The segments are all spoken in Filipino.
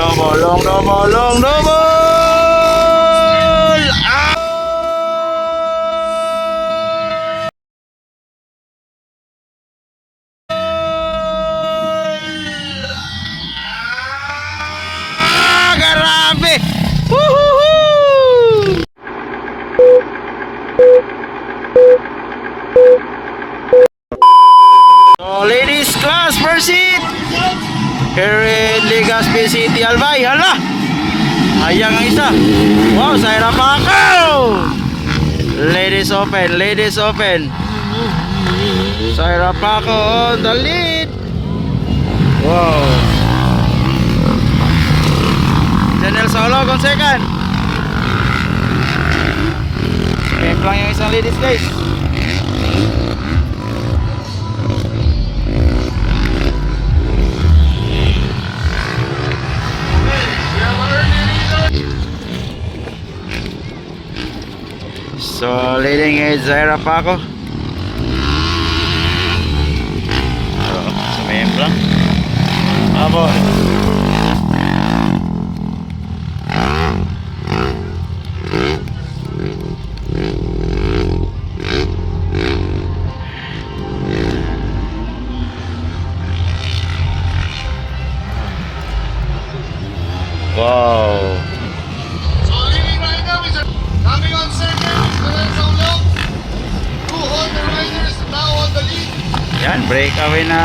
long double. Grabe! Woohoo! So, ladies class, first seat. Here in Legazpi City, Albay. Hala! Ayang ang isa. Wow, Zaira Paco! Ladies open, ladies open. Zaira Paco on the lead. Wow. Janelle Saulog on second. Game lang yung isang ladies guys. So leading is Zaira Paco. Sumembra. Abo. Wow. So leading right now is coming on second, Janelle Saulog. Two Honda riders now on the lead. Yan, breakaway na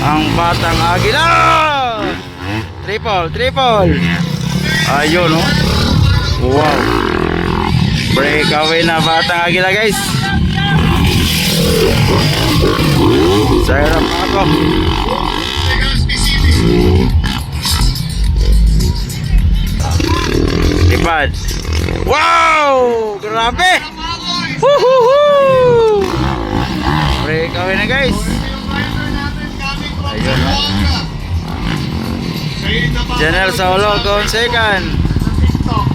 ang Batang Agila. Triple. Ayun, no? Wow. Breakaway na Batang Agila, guys. Zaira Paco. Legazpi City. Lipad. Wow! Grabe! Woohoo! Breakaway na, guys. Yung rider natin coming from Ayun, no? Zamboanga. Saying na pa. Janelle Saulog on second. TikTok.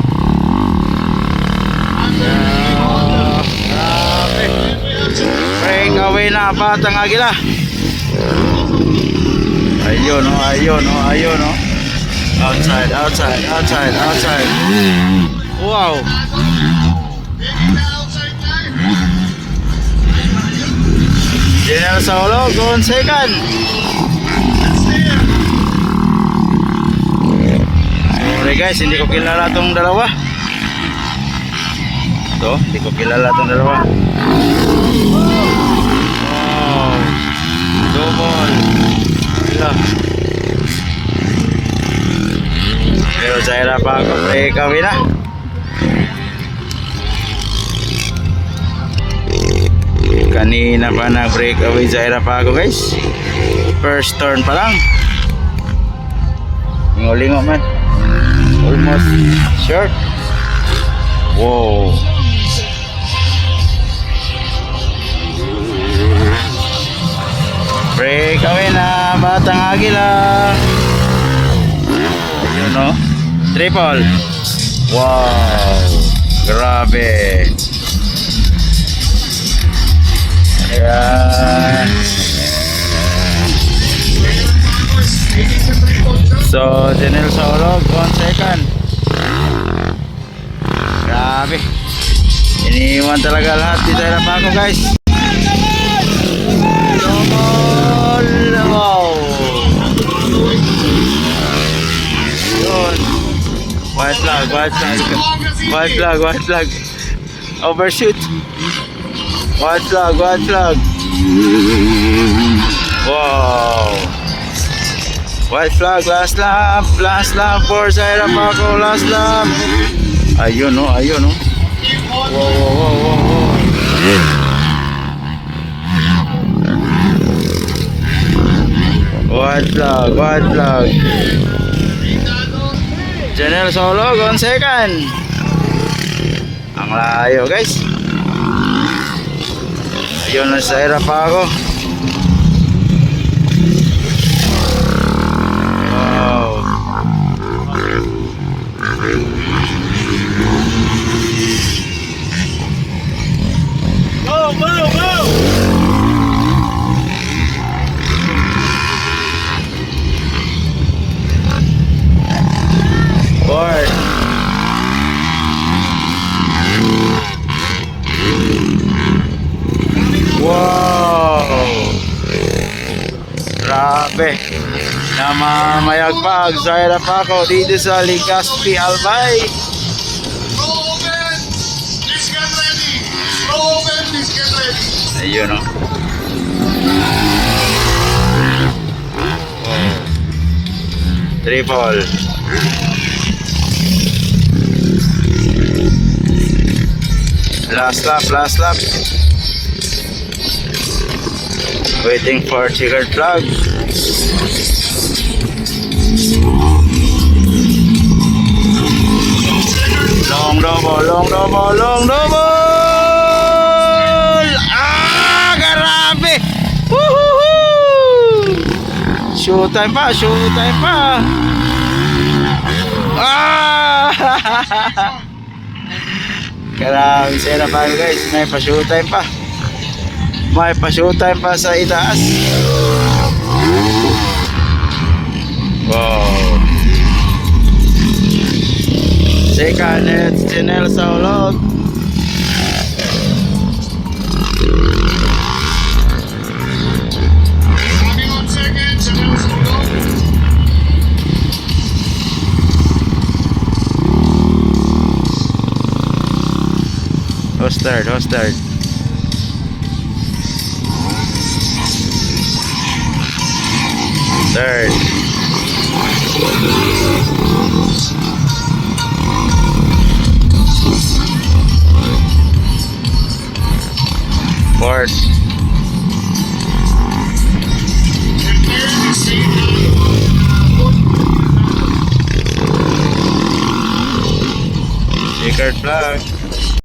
Grabe! Breakaway na Batang Agila. Ayun, no? Outside. Wow. Taking the outside line. Janelle Saulog on second. That's there. Sorry guys, hindi ko kilala tong dalawa. Ito, hindi ko kilala tong dalawa. Wow. Double. Wala. Pero Zaira Paco, breakaway na. Kanina pa na breakaway Zaira Paco guys. First turn pa lang. Lingo-lingo man. Almost short. Wow. Breakaway na Batang Agila. Ayun, no? Triple. Wow. Grabe. Ayan. So, Janelle Saulog on second. Grabe. Iniwan talaga lahat di Zaira Paco guys. Wow. Yun. White flag. Overshoot. White flag. Wow. White flag, last lap for Zaira Paco, last lap. Ayun, no? Wow. White flag. Janelle Saulog on second. Ang layo guys. Ayun na Zaira Paco. Wow. Go! Grabe. Namamayagpag. Zaira pa ako dito sa Legazpi, Albay. Slow open. Please get ready. Slow open. Please get ready. Ayun o. Triple. Last lap, last lap. Waiting for checkered flag. Long double, long double, long double! Ah, grabe! Woohoo! Showtime pa, showtime pa! Ah! Grabe, sira pa guys. May pa-showtime pa. May pa-showtime pa sa itaas. Wow. Second, it's Janelle Saulog. Coming on second. Janelle Saulog. Who's third? Who's third? Third. Fourth. And there we see Checkered flag.